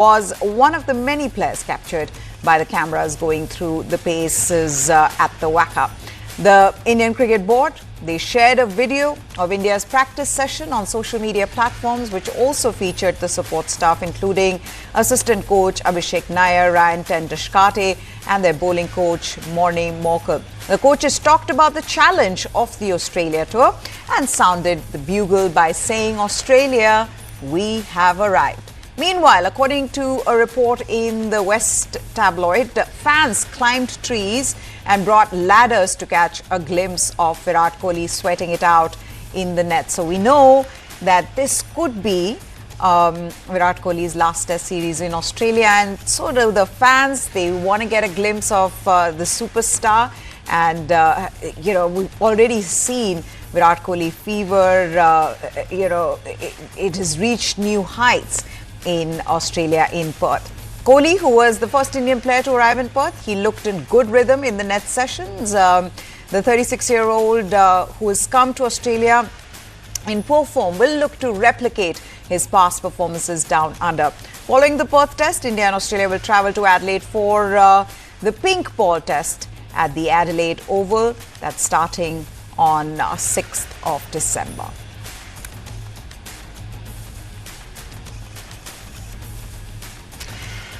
was one of the many players captured by the cameras going through the paces at the WACA. The Indian Cricket Board, they shared a video of India's practice session on social media platforms, which also featured the support staff, including assistant coach Abhishek Nair, Ryan Tendashkate, and their bowling coach Morne Morkel. The coaches talked about the challenge of the Australia tour and sounded the bugle by saying, "Australia, we have arrived." Meanwhile, according to a report in the West tabloid, fans climbed trees and brought ladders to catch a glimpse of Virat Kohli sweating it out in the net. So we know that this could be Virat Kohli's last Test series in Australia, and so do the fans. They want to get a glimpse of the superstar, and we've already seen Virat Kohli fever. It has reached new heights in Australia, in Perth. Kohli, who was the first Indian player to arrive in Perth, he looked in good rhythm in the net sessions. The 36-year-old who has come to Australia in poor form will look to replicate his past performances down under. Following the Perth Test, India and Australia will travel to Adelaide for the pink ball test at the Adelaide Oval. That's starting on 6th of December.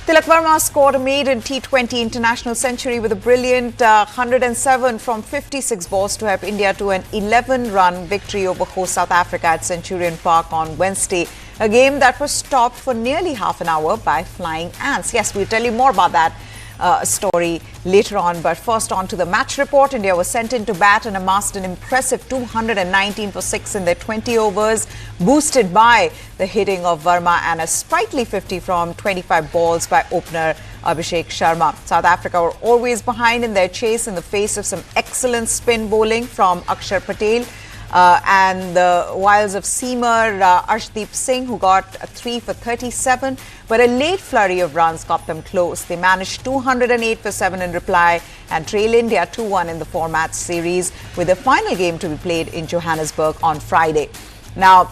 Tilak Varma scored a maiden T20 international century with a brilliant 107 from 56 balls to help India to an 11-run victory over host South Africa at Centurion Park on Wednesday. A game that was stopped for nearly half an hour by flying ants. Yes, we'll tell you more about that story later on. But first, on to the match report. India was sent in to bat and amassed an impressive 219 for 6 in their 20 overs, boosted by the hitting of Varma and a sprightly 50 from 25 balls by opener Abhishek Sharma. South Africa were always behind in their chase in the face of some excellent spin bowling from Akshar Patel and the wiles of seamer Arshdeep Singh, who got a 3 for 37, but a late flurry of runs got them close. They managed 208 for 7 in reply and trail India 2-1 in the 4-match series, with the final game to be played in Johannesburg on Friday. Now,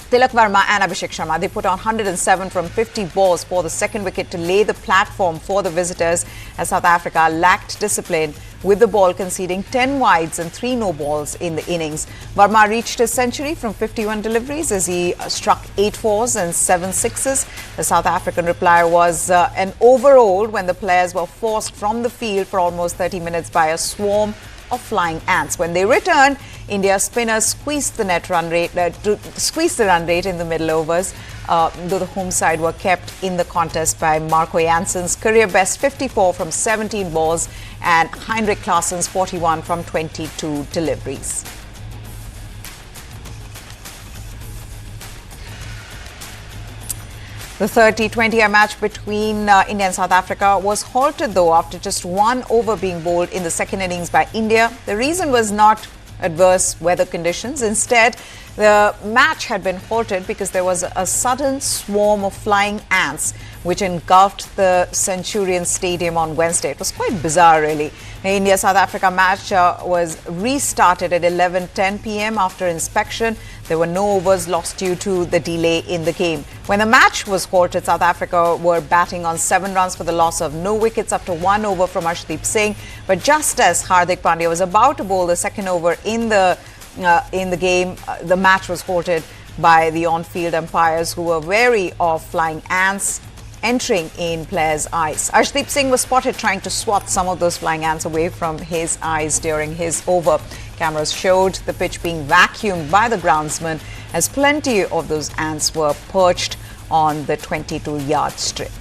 Tilak Varma and Abhishek Sharma, they put on 107 from 50 balls for the second wicket to lay the platform for the visitors, as South Africa lacked discipline, with the ball conceding 10 wides and 3 no balls in the innings. Varma reached his century from 51 deliveries as he struck 8 fours and 7 sixes. The South African reply was an overall when the players were forced from the field for almost 30 minutes by a swarm of flying ants. When they returned, India's spinners squeezed the run rate in the middle overs, though the home side were kept in the contest by Marco Janssen's career best 54 from 17 balls and Heinrich Klaassen's 41 from 22 deliveries. The third T20 match between India and South Africa was halted, though, after just 1 over being bowled in the second innings by India. The reason was not adverse weather conditions. Instead, the match had been halted because there was a sudden swarm of flying ants which engulfed the Centurion Stadium on Wednesday. It was quite bizarre, really. The India-South Africa match was restarted at 11:10 p.m. after inspection. There were no overs lost due to the delay in the game. When the match was halted, South Africa were batting on 7 runs for the loss of no wickets after 1 over from Arshdeep Singh. But just as Hardik Pandya was about to bowl the second over in the game, the match was halted by the on-field umpires, who were wary of flying ants entering in players' eyes. Arshdeep Singh was spotted trying to swat some of those flying ants away from his eyes during his over. Cameras showed the pitch being vacuumed by the groundsman as plenty of those ants were perched on the 22-yard strip.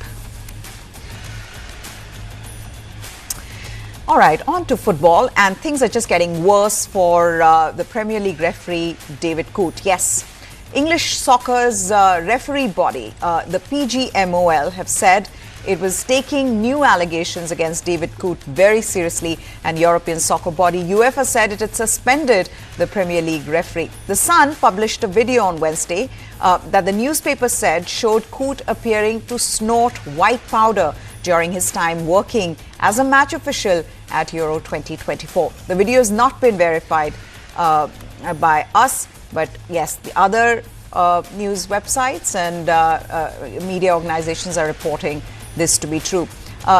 All right, on to football, and things are just getting worse for the Premier League referee David Coote. Yes, English soccer's referee body, the PGMOL, have said it was taking new allegations against David Coote very seriously, and European soccer body UEFA said it had suspended the Premier League referee. The Sun published a video on Wednesday that the newspaper said showed Coote appearing to snort white powder during his time working as a match official at Euro 2024. The video has not been verified by us, but yes, the other news websites and media organizations are reporting this to be true.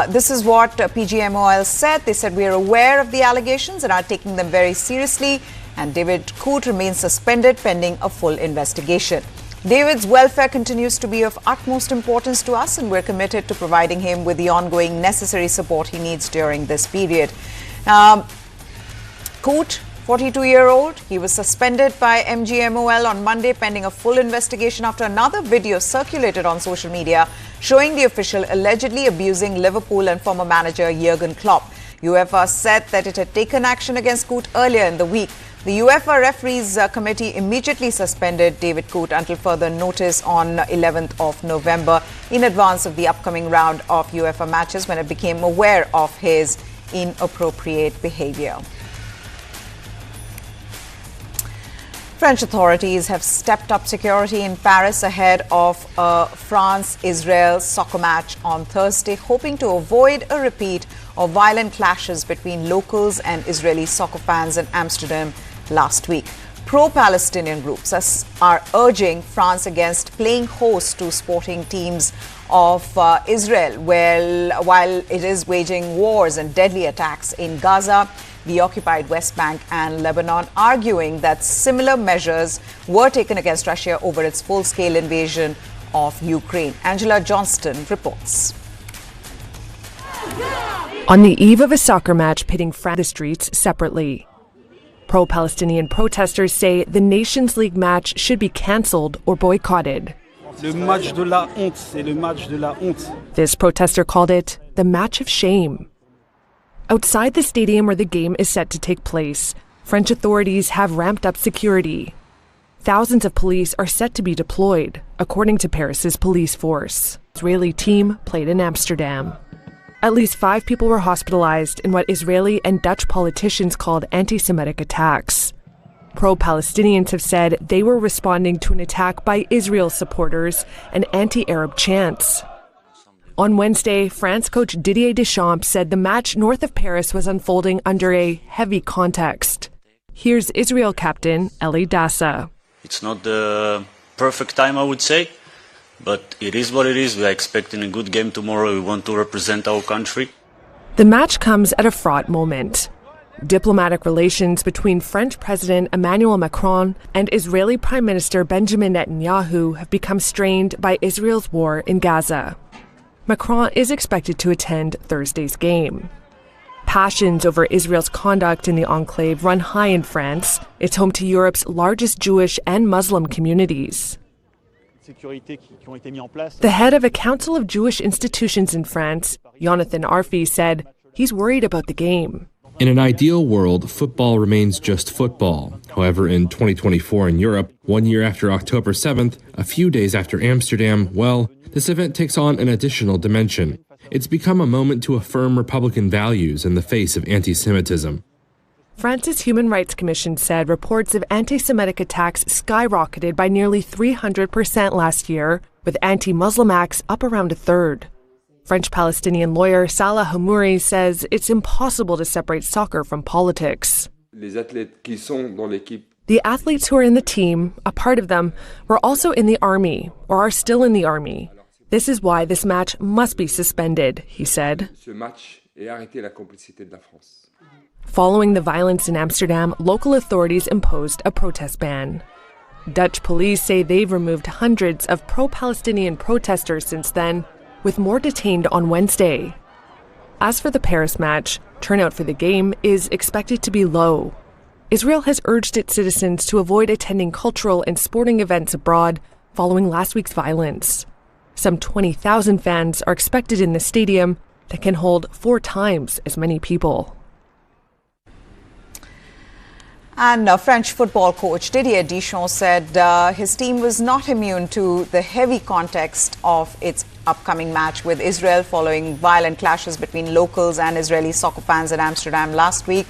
This is what PGMOL said. They said, we are aware of the allegations and are taking them very seriously. And David Coote remains suspended pending a full investigation. David's welfare continues to be of utmost importance to us, and we're committed to providing him with the ongoing necessary support he needs during this period. Coote, 42-year-old, he was suspended by MGMOL on Monday pending a full investigation after another video circulated on social media showing the official allegedly abusing Liverpool and former manager Jurgen Klopp. UEFA said that it had taken action against Coote earlier in the week. The UEFA Referees Committee immediately suspended David Coote until further notice on 11th of November in advance of the upcoming round of UEFA matches when it became aware of his inappropriate behavior. French authorities have stepped up security in Paris ahead of a France-Israel soccer match on Thursday, hoping to avoid a repeat of violent clashes between locals and Israeli soccer fans in Amsterdam last week. Pro-Palestinian groups are urging France against playing host to sporting teams of Israel, while it is waging wars and deadly attacks in Gaza, the occupied West Bank and Lebanon, arguing that similar measures were taken against Russia over its full-scale invasion of Ukraine. Angela Johnston reports. On the eve of a soccer match pitting the streets separately, pro-Palestinian protesters say the Nations League match should be cancelled or boycotted. This protester called it the match of shame. Outside the stadium where the game is set to take place, French authorities have ramped up security. Thousands of police are set to be deployed, according to Paris's police force. The Israeli team played in Amsterdam. At least 5 people were hospitalized in what Israeli and Dutch politicians called anti-Semitic attacks. Pro-Palestinians have said they were responding to an attack by Israel supporters and anti-Arab chants. On Wednesday, France coach Didier Deschamps said the match north of Paris was unfolding under a heavy context. Here's Israel captain Eli Dassa. It's not the perfect time, I would say, but it is what it is. We are expecting a good game tomorrow. We want to represent our country. The match comes at a fraught moment. Diplomatic relations between French President Emmanuel Macron and Israeli Prime Minister Benjamin Netanyahu have become strained by Israel's war in Gaza. Macron is expected to attend Thursday's game. Passions over Israel's conduct in the enclave run high in France. It's home to Europe's largest Jewish and Muslim communities. The head of a council of Jewish institutions in France, Jonathan Arfi, said he's worried about the game. In an ideal world, football remains just football. However, in 2024 in Europe, 1 year after October 7th, a few days after Amsterdam, well, this event takes on an additional dimension. It's become a moment to affirm Republican values in the face of anti-Semitism. France's Human Rights Commission said reports of anti-Semitic attacks skyrocketed by nearly 300% last year, with anti-Muslim acts up around a third. French-Palestinian lawyer Salah Hamouri says it's impossible to separate soccer from politics. The athletes who are in the team, a part of them, were also in the army or are still in the army. This is why this match must be suspended, he said. Following the violence in Amsterdam, local authorities imposed a protest ban. Dutch police say they've removed hundreds of pro-Palestinian protesters since then, with more detained on Wednesday. As for the Paris match, turnout for the game is expected to be low. Israel has urged its citizens to avoid attending cultural and sporting events abroad following last week's violence. Some 20,000 fans are expected in the stadium that can hold 4 times as many people. And French football coach Didier Deschamps said his team was not immune to the heavy context of its upcoming match with Israel following violent clashes between locals and Israeli soccer fans in Amsterdam last week.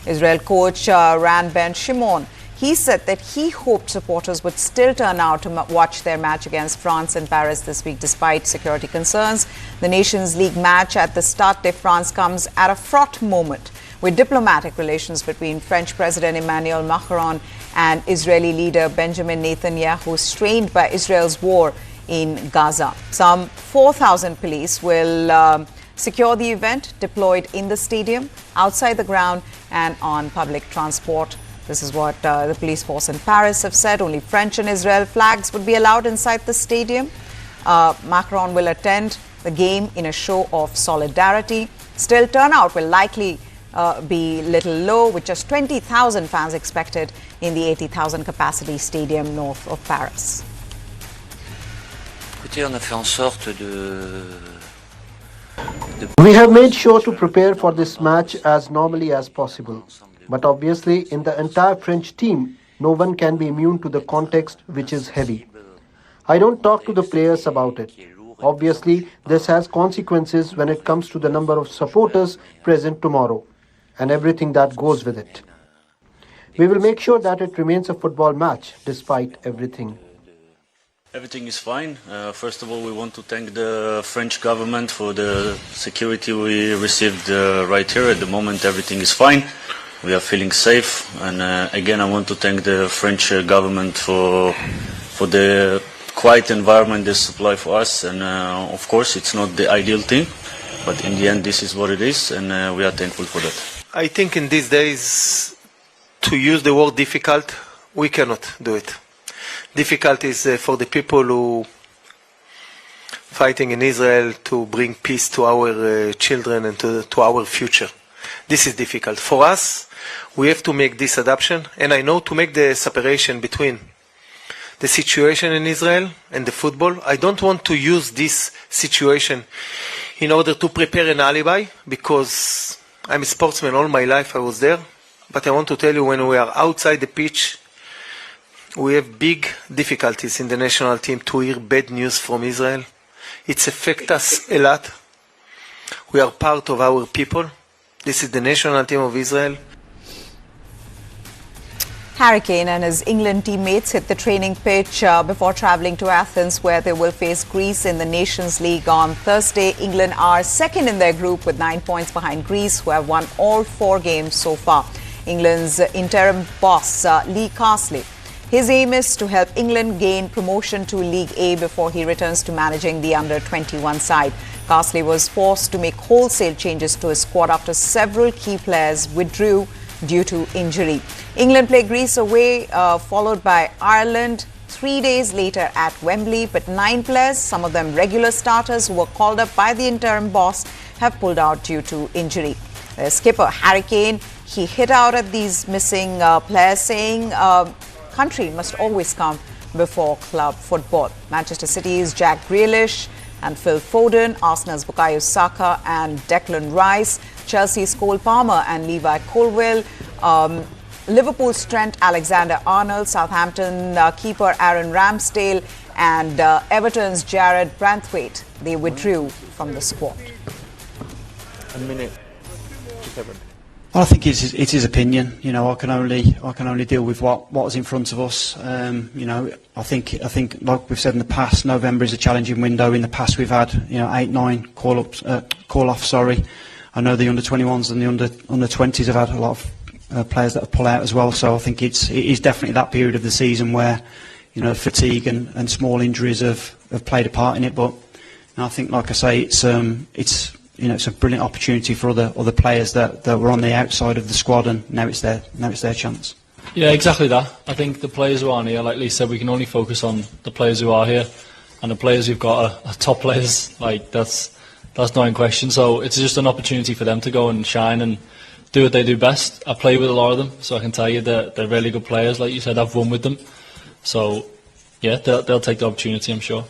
Israel coach Ran Ben Shimon, he said that he hoped supporters would still turn out to watch their match against France in Paris this week despite security concerns. The Nations League match at the Stade de France comes at a fraught moment with diplomatic relations between French President Emmanuel Macron and Israeli leader Benjamin Netanyahu strained by Israel's war in Gaza. Some 4,000 police will secure the event, deployed in the stadium, outside the ground and on public transport. This is what the police force in Paris have said. Only French and Israel flags would be allowed inside the stadium. Macron will attend the game in a show of solidarity. Still, turnout will likely be little low, with just 20,000 fans expected in the 80,000 capacity stadium north of Paris. We have made sure to prepare for this match as normally as possible. But obviously, in the entire French team, no one can be immune to the context, which is heavy. I don't talk to the players about it. Obviously, this has consequences when it comes to the number of supporters present tomorrow and everything that goes with it. We will make sure that it remains a football match despite everything. Everything is fine. First of all, we want to thank the French government for the security we received right here. At the moment, everything is fine. We are feeling safe. And again, I want to thank the French government for the quiet environment they supply for us. And of course, it's not the ideal thing, but in the end, this is what it is, and we are thankful for that. I think in these days, to use the word difficult, we cannot do it. Difficult is for the people who fighting in Israel to bring peace to our children and to our future. This is difficult. For us, we have to make this adaptation, and I know to make the separation between the situation in Israel and the football. I don't want to use this situation in order to prepare an alibi, because I'm a sportsman all my life, I was there. But I want to tell you, when we are outside the pitch, we have big difficulties in the national team to hear bad news from Israel. It affects us a lot. We are part of our people. This is the national team of Israel. Harry Kane and his England teammates hit the training pitch before travelling to Athens, where they will face Greece in the Nations League on Thursday. England are second in their group with 9 points behind Greece, who have won all 4 games so far. England's interim boss, Lee Carsley. His aim is to help England gain promotion to League A before he returns to managing the under-21 side. Carsley was forced to make wholesale changes to his squad after several key players withdrew due to injury. England play Greece away, followed by Ireland 3 days later at Wembley. But 9 players, some of them regular starters who were called up by the interim boss, have pulled out due to injury. The skipper Harry Kane, he hit out at these missing players, saying country must always come before club football. Manchester City's Jack Grealish and Phil Foden, Arsenal's Bukayo Saka and Declan Rice, Chelsea's Cole Palmer and Levi Colwill, Liverpool's Trent Alexander-Arnold, Southampton keeper Aaron Ramsdale and Everton's Jared Branthwaite. They withdrew from the squad. A minute. Well, I think it's his opinion. You know, I can only deal with what's in front of us. You know, I think like we've said in the past, November is a challenging window. In the past, we've had 8-9 call off. Sorry, I know the under-21s and the under-20s have had a lot of players that have pulled out as well. So I think it is definitely that period of the season where fatigue and small injuries have played a part in it. But I think, like I say, it's a brilliant opportunity for other players that were on the outside of the squad, and now it's their chance. Yeah, exactly that. I think the players who aren't here, like Lee said, we can only focus on the players who are here, and the players who've got are top players. Like that's not in question. So it's just an opportunity for them to go and shine and do what they do best. I play with a lot of them, so I can tell you that they're really good players. Like you said, I've won with them. So yeah, they'll take the opportunity, I'm sure.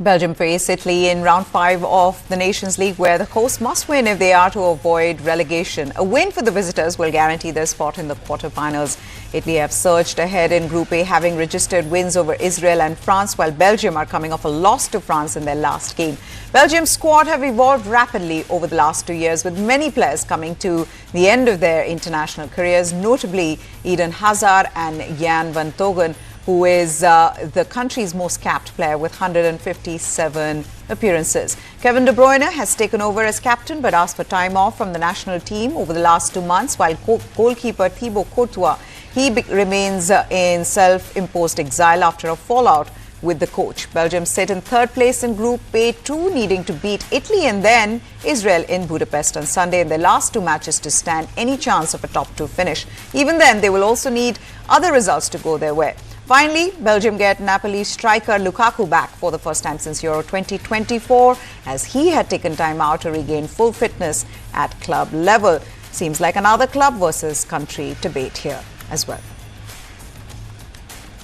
Belgium face Italy in round 5 of the Nations League, where the hosts must win if they are to avoid relegation. A win for the visitors will guarantee their spot in the quarterfinals. Italy have surged ahead in Group A, having registered wins over Israel and France, while Belgium are coming off a loss to France in their last game. Belgium's squad have evolved rapidly over the last 2 years, with many players coming to the end of their international careers, notably Eden Hazard and Jan van Togen, who is the country's most capped player with 157 appearances. Kevin De Bruyne has taken over as captain but asked for time off from the national team over the last 2 months, while goalkeeper Thibaut Courtois He remains in self-imposed exile after a fallout with the coach. Belgium sit in third place in Group A2, needing to beat Italy and then Israel in Budapest on Sunday in their last two matches to stand any chance of a top two finish. Even then, they will also need other results to go their way. Finally, Belgium get Napoli striker Lukaku back for the first time since Euro 2024, as he had taken time out to regain full fitness at club level. Seems like another club versus country debate here as well.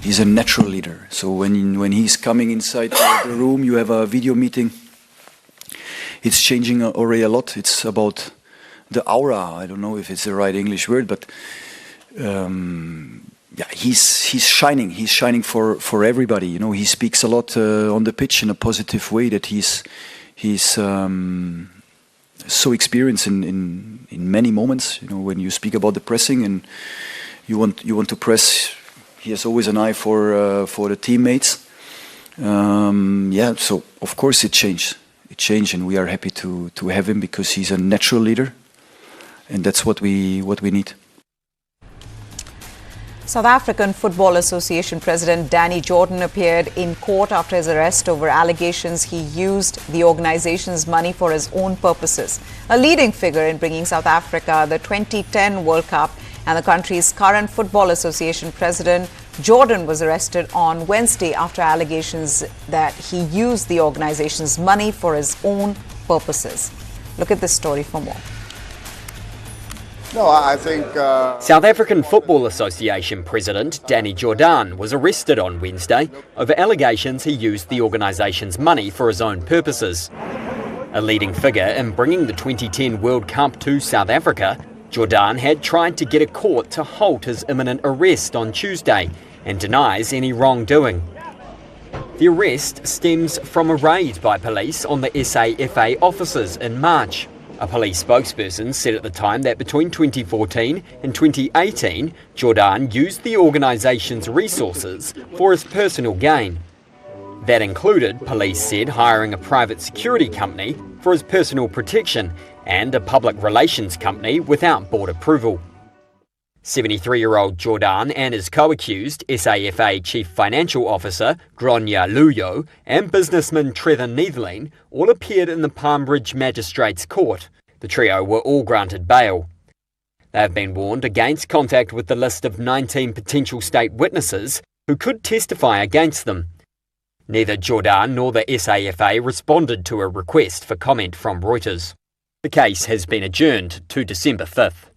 He's a natural leader. So when he's coming inside the room, you have a video meeting. It's changing already a lot. It's about the aura. I don't know if it's the right English word, but yeah, he's shining. He's shining for everybody. You know, he speaks a lot on the pitch in a positive way. That he's so experienced in many moments. You know, when you speak about the pressing and you want to press. He has always an eye for the teammates. Yeah, so of course it changed. It changed, and we are happy to have him because he's a natural leader, and that's what we need. South African Football Association President Danny Jordan appeared in court after his arrest over allegations he used the organization's money for his own purposes. A leading figure in bringing South Africa the 2010 World Cup, and the country's current Football Association president, Jordan, was arrested on Wednesday after allegations that he used the organization's money for his own purposes. Look at this story for more. No, I think South African Football Association President Danny Jordan was arrested on Wednesday over allegations he used the organisation's money for his own purposes. A leading figure in bringing the 2010 World Cup to South Africa, Jordan had tried to get a court to halt his imminent arrest on Tuesday and denies any wrongdoing. The arrest stems from a raid by police on the SAFA offices in March. A police spokesperson said at the time that between 2014 and 2018, Jordan used the organisation's resources for his personal gain. That included, police said, hiring a private security company for his personal protection and a public relations company without board approval. 73-year-old Jordan and his co-accused, SAFA Chief Financial Officer Gronya Luyo and businessman Trevor Neethling, all appeared in the Palm Ridge Magistrates Court. The trio were all granted bail. They have been warned against contact with the list of 19 potential state witnesses who could testify against them. Neither Jordan nor the SAFA responded to a request for comment from Reuters. The case has been adjourned to December 5th.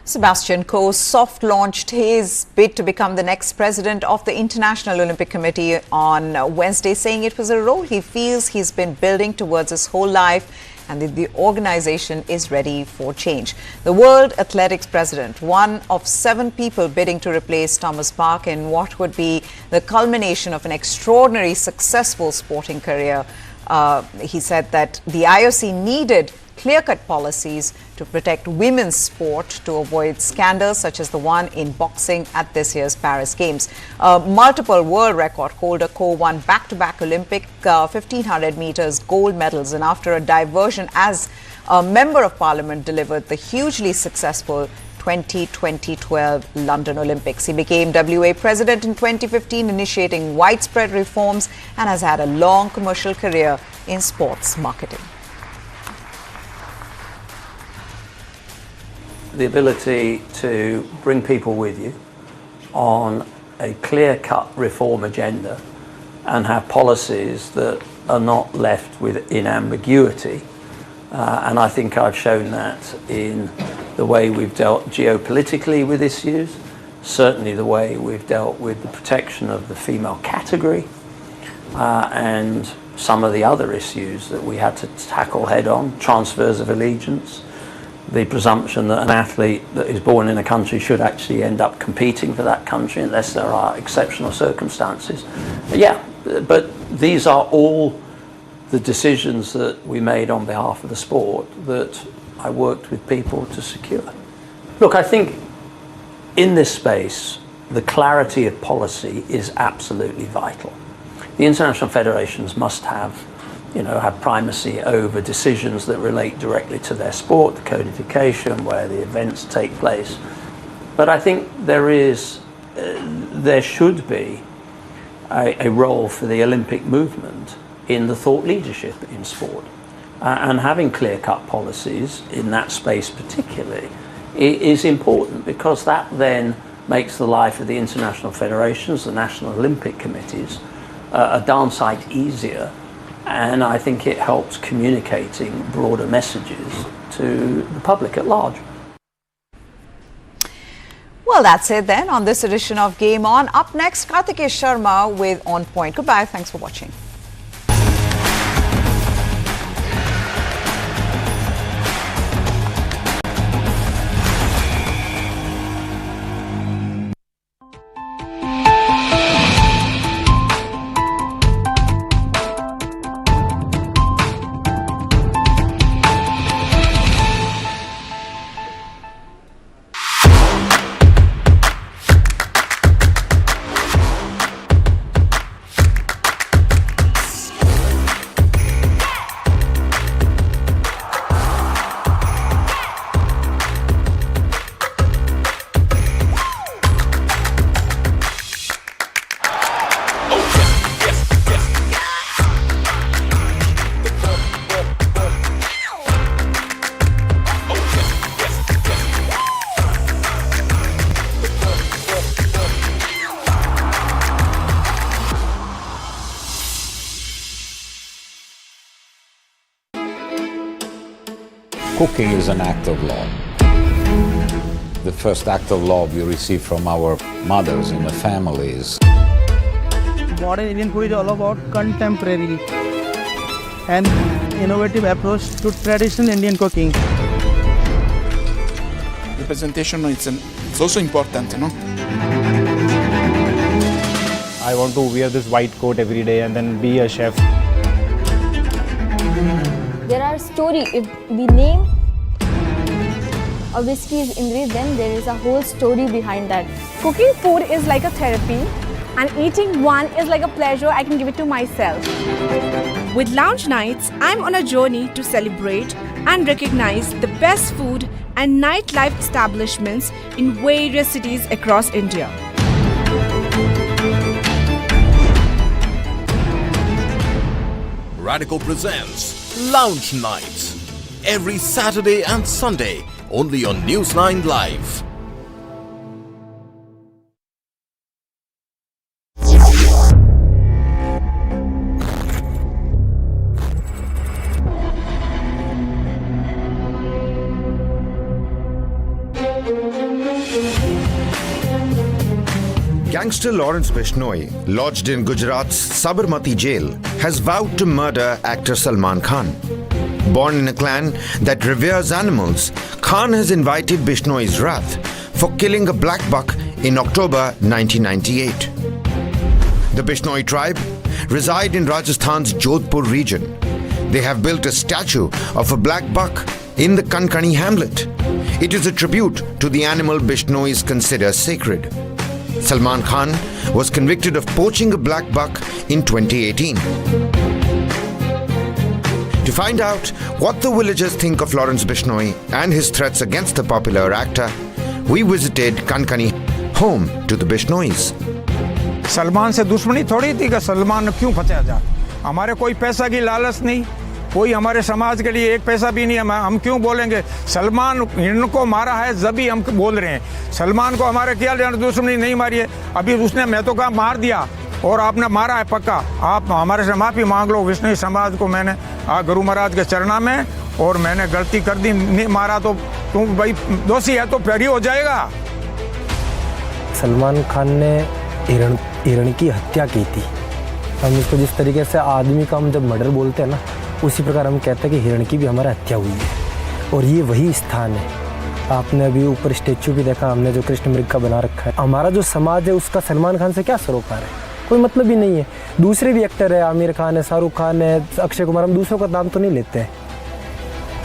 Sebastian Coe soft-launched his bid to become the next president of the International Olympic Committee on Wednesday, saying it was a role he feels he's been building towards his whole life and that the organization is ready for change. The World Athletics president, one of 7 people bidding to replace Thomas Bach in what would be the culmination of an extraordinary successful sporting career. He said that the IOC needed clear-cut policies to protect women's sport to avoid scandals such as the one in boxing at this year's Paris Games. Multiple world record holder Coe won back-to-back Olympic 1500 meters gold medals, and after a diversion as a member of parliament delivered the hugely successful 2012 London Olympics. He became WA president in 2015, initiating widespread reforms, and has had a long commercial career in sports marketing. The ability to bring people with you on a clear-cut reform agenda and have policies that are not left in ambiguity. And I think I've shown that in the way we've dealt geopolitically with issues, certainly the way we've dealt with the protection of the female category, and some of the other issues that we had to tackle head on, transfers of allegiance, the presumption that an athlete that is born in a country should actually end up competing for that country unless there are exceptional circumstances. Yeah, but these are all the decisions that we made on behalf of the sport that I worked with people to secure. Look, I think in this space, the clarity of policy is absolutely vital. The international federations must have have primacy over decisions that relate directly to their sport, the codification, where the events take place. But I think there should be a role for the Olympic movement in the thought leadership in sport. And having clear-cut policies in that space particularly is important, because that then makes the life of the international federations, the national Olympic committees, a darn sight easier. And I think it helps communicating broader messages to the public at large. Well, that's it then on this edition of Game On. Up next, Kartikesh Sharma with On Point. Goodbye. Thanks for watching. Cooking is an act of love. The first act of love we receive from our mothers in the families. Modern Indian food is all about contemporary and innovative approach to traditional Indian cooking. Representation it's also important, no? I want to wear this white coat every day and then be a chef. There are stories. If the name of whiskey is Indri, then there is a whole story behind that. Cooking food is like a therapy, and eating one is like a pleasure I can give it to myself. With Lounge Nights, I'm on a journey to celebrate and recognize the best food and nightlife establishments in various cities across India. Radico presents Lounge Nights every Saturday and Sunday only on News9 Live. Gangster Lawrence Bishnoi, lodged in Gujarat's Sabarmati jail, has vowed to murder actor Salman Khan. Born in a clan that reveres animals, Khan has invited Bishnoi's wrath for killing a black buck in October 1998. The Bishnoi tribe reside in Rajasthan's Jodhpur region. They have built a statue of a black buck in the Kankani hamlet. It is a tribute to the animal Bishnois consider sacred. Salman Khan was convicted of poaching a black buck in 2018. To find out what the villagers think of Lawrence Bishnoi and his threats against the popular actor, we visited Kankani, home to the Bishnois. Salman से दुश्मनी थोड़ी थी कि सलमान क्यों फंसा जा। हमारे कोई पैसा की लालच नहीं, कोई हमारे समाज के लिए एक पैसा भी नहीं है। हम क्यों बोलेंगे? सलमान इनको मारा है जभी हम बोल रहे हैं। सलमान को हमारे क्या दुश्मनी नहीं मारी है। अभी उसने मैं तो कहा मार दिया और आपने मारा है पक्का। आप हमारे से माफ़ी मांग लो। विष्णु समाज को मैंने गुरु महाराज के चरणा में, और मैंने गलती कर दी, नहीं मारा तो तुम भाई दोषी है तो फिर ही हो जाएगा। सलमान खान ने हिरण की हत्या की थी। हम इसको जिस तरीके से आदमी का हम जब मर्डर बोलते हैं ना, उसी प्रकार हम कहते हैं कि हिरण की भी हमारा हत्या हुई है। और ये वही स्थान है। आपने अभी ऊपर स्टेचू भी देखा हमने, जो कृष्ण मृग का बना रखा है। हमारा जो समाज है उसका सलमान खान से क्या सरोकार है? कोई मतलब ही नहीं है। दूसरे भी एक्टर है, आमिर खान है, शाहरुख खान है, अक्षय कुमार, हम दूसरों का नाम तो नहीं लेते हैं।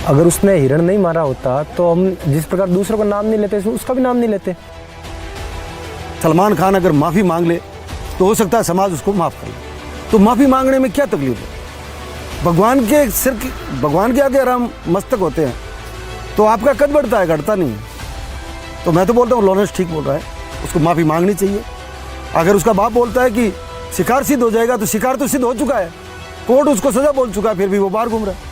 अगर उसने हिरण नहीं मारा होता तो हम जिस प्रकार दूसरों का नाम नहीं लेते, उसका भी नाम नहीं लेते। सलमान खान अगर माफ़ी मांग ले तो हो सकता है समाज उसको माफ़ कर ले। तो माफ़ी मांगने में क्या तकलीफ है? भगवान के आगे अगर हम मस्तक होते हैं तो आपका कद बढ़ता है, घटता नहीं। तो मैं तो बोलता हूँ लॉरेंस ठीक बोल रहा है, उसको माफ़ी मांगनी चाहिए। अगर उसका बाप बोलता है कि शिकार सिद्ध हो जाएगा, तो शिकार तो सिद्ध हो चुका है, कोर्ट उसको सजा बोल चुका है, फिर भी वो बाहर घूम रहा है।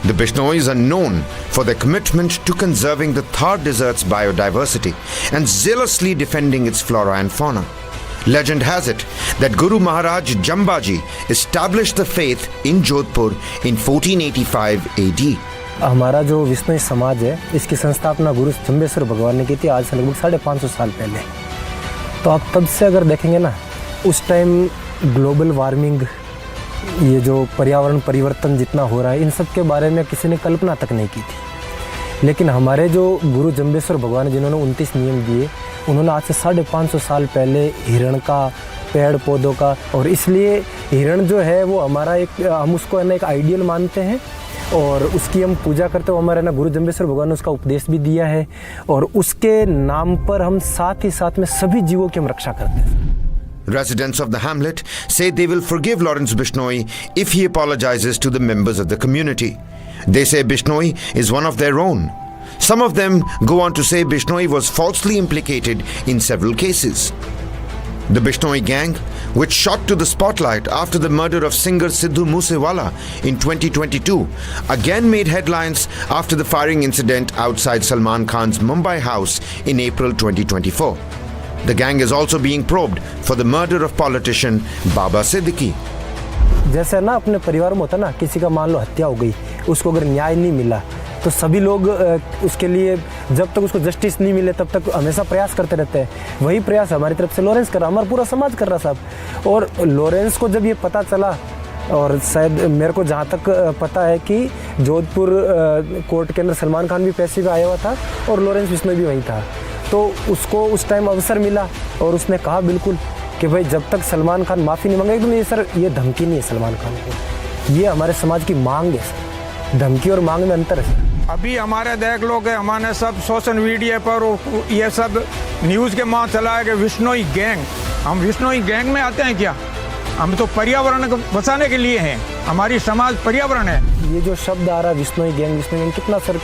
The Bishnois are known for their commitment to conserving the Thar Desert's biodiversity and zealously defending its flora and fauna. Legend has it that Guru Maharaj Jambaji established the faith in Jodhpur in 1485 AD. हमारा जो विश्नोई समाज है, इसकी संस्थापना गुरु जंबेश्वर भगवान ने की थी आज से लगभग 550 साल पहले। तो आप तब से अगर देखेंगे ना, उस टाइम ग्लोबल वार्मिंग, ये जो पर्यावरण परिवर्तन जितना हो रहा है, इन सब के बारे में किसी ने कल्पना तक नहीं की थी। लेकिन हमारे जो गुरु जंबेश्वर भगवान ने जिन्होंने 29 नियम दिए, उन्होंने आज से 550 साल पहले हिरण का, पेड़ पौधों का, और इसलिए हिरण जो है वो हमारा एक, हम उसको है ना एक आइडियल मानते हैं और उसकी हम पूजा करते हो। हमारे ना गुरु जंबेश्वर भगवान ने उसका उपदेश भी दिया है और उसके नाम पर हम साथ ही साथ में सभी जीवों की हम रक्षा करते हैं। Residents of the hamlet say they will forgive Lawrence Bishnoi if he apologizes to the members of the community. They say Bishnoi is one of their own. Some of them go on to say Bishnoi was falsely implicated in several cases. The Bishnoi gang, which shot to the spotlight after the murder of singer Sidhu Moosewala in 2022, again made headlines after the firing incident outside Salman Khan's Mumbai house in April 2024. The gang is also being probed for the murder of politician Baba Siddiqui. जैसे ना अपने परिवार में होता ना, किसी का मान लो हत्या हो गई, उसको अगर न्याय नहीं मिला तो सभी लोग उसके लिए जब तक उसको जस्टिस नहीं मिले तब तक हमेशा प्रयास करते रहते हैं। वही प्रयास हमारी तरफ से लॉरेंस कर रहा, हमारा पूरा समाज कर रहा साहब। और लॉरेंस को जब ये पता चला, और शायद मेरे को जहाँ तक पता है कि जोधपुर कोर्ट के अंदर सलमान खान भी पैसे में आया हुआ था और लॉरेंस बिश्नोई भी वहीं था, तो उसको उस टाइम अवसर मिला और उसने कहा बिल्कुल कि भाई जब तक सलमान खान माफ़ी नहीं मांगे, एकदम ये सर ये धमकी नहीं है सलमान खान को, ये हमारे समाज की मांग है सर, धमकी और मांग में अंतर है सर। अभी हमारे देख लो कि हमारे सब सोशल मीडिया पर ये सब न्यूज़ के माँ चला है कि विश्नोई गैंग, हम विश्नोई गैंग में आते हैं क्या? हम तो पर्यावरण को बचाने के लिए हैं, हमारी समाज पर्यावरण है। ये जो शब्द आ रहा है विश्नोई गैंग, कितना सर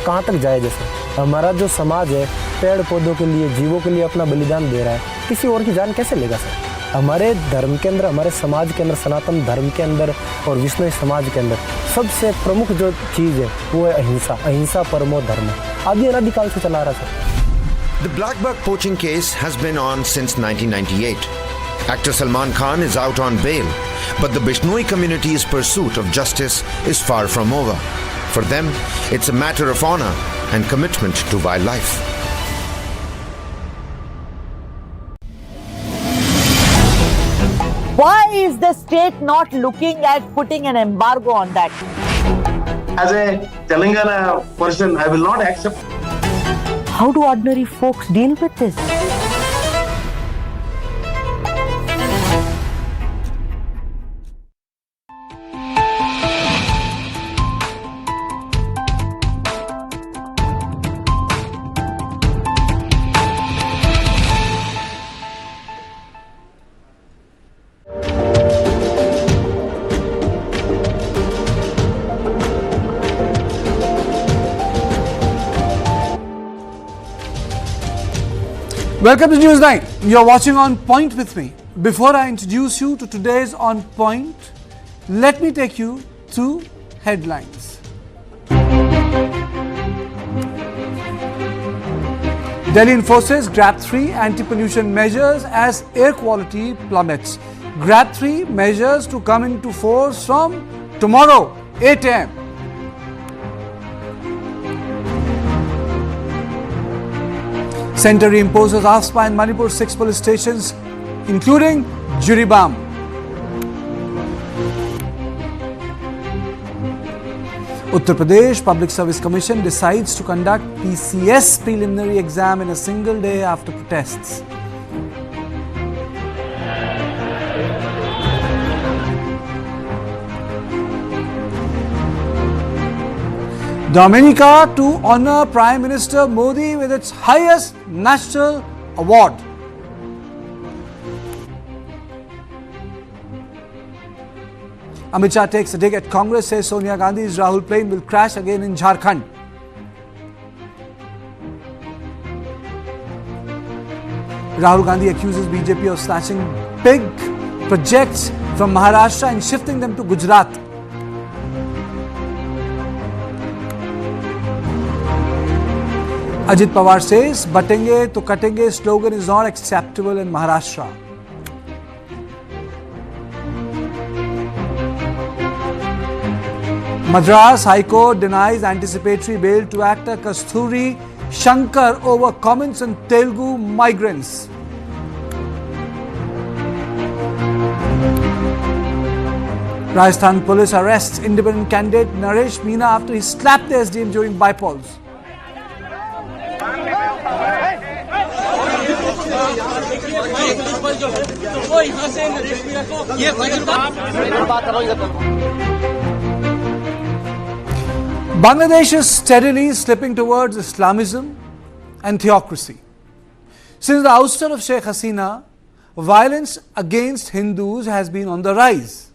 कहाँ तक जाए? जैसे हमारा जो समाज है पेड़ पौधों के लिए, जीवों के लिए अपना बलिदान दे रहा है, किसी और की जान कैसे लेगा सर? हमारे धर्म के अंदर, हमारे समाज के अंदर, सनातन धर्म के अंदर और विश्नोई समाज के अंदर सबसे प्रमुख जो चीज़ है वो है अहिंसा। अहिंसा परमो धर्म, आदि अनादिकाल से चला रहा sir. The black buck poaching case has been on since 1998. Actor Salman Khan is out on bail, but the Bishnoi community's pursuit of justice is far from over. For them, it's a matter of honor and commitment to wildlife. Why is the state not looking at putting an embargo on that? As a Telangana person, I will not accept. How do ordinary folks deal with this? Welcome to News 9. You're watching On Point with me. Before I introduce you to today's On Point, let me take you through headlines. Delhi enforces GRAP 3 anti-pollution measures as air quality plummets. GRAP 3 measures to come into force from tomorrow, 8 a.m. Centre reimposes AFSPA in Manipur 6 police stations, including Juribam. Uttar Pradesh Public Service Commission decides to conduct PCS preliminary exam in a single day after protests. Dominica to honour Prime Minister Modi with its highest national award. Amit Shah takes a dig at Congress, says Sonia Gandhi's Rahul plane will crash again in Jharkhand. Rahul Gandhi accuses BJP of snatching big projects from Maharashtra and shifting them to Gujarat. Ajit Pawar says, "Batenge to katenge" slogan is not acceptable in Maharashtra. Madras High Court denies anticipatory bail to actor Kasturi Shankar over comments on Telugu migrants. Rajasthan police arrests independent candidate Naresh Meena after he slapped the SDM during bypolls. Bangladesh is steadily slipping towards Islamism and theocracy. Since the ouster of Sheikh Hasina, violence against Hindus has been on the rise.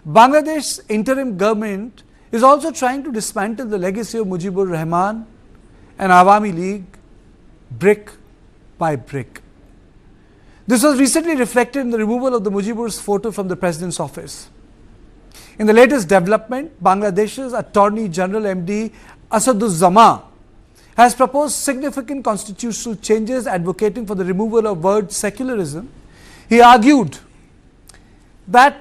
Bangladesh's interim government is also trying to dismantle the legacy of Mujibur Rahman and Awami League brick by brick. This was recently reflected in the removal of the Mujibur's photo from the President's office. In the latest development, Bangladesh's Attorney General MD Asaduzzama has proposed significant constitutional changes advocating for the removal of word secularism. He argued that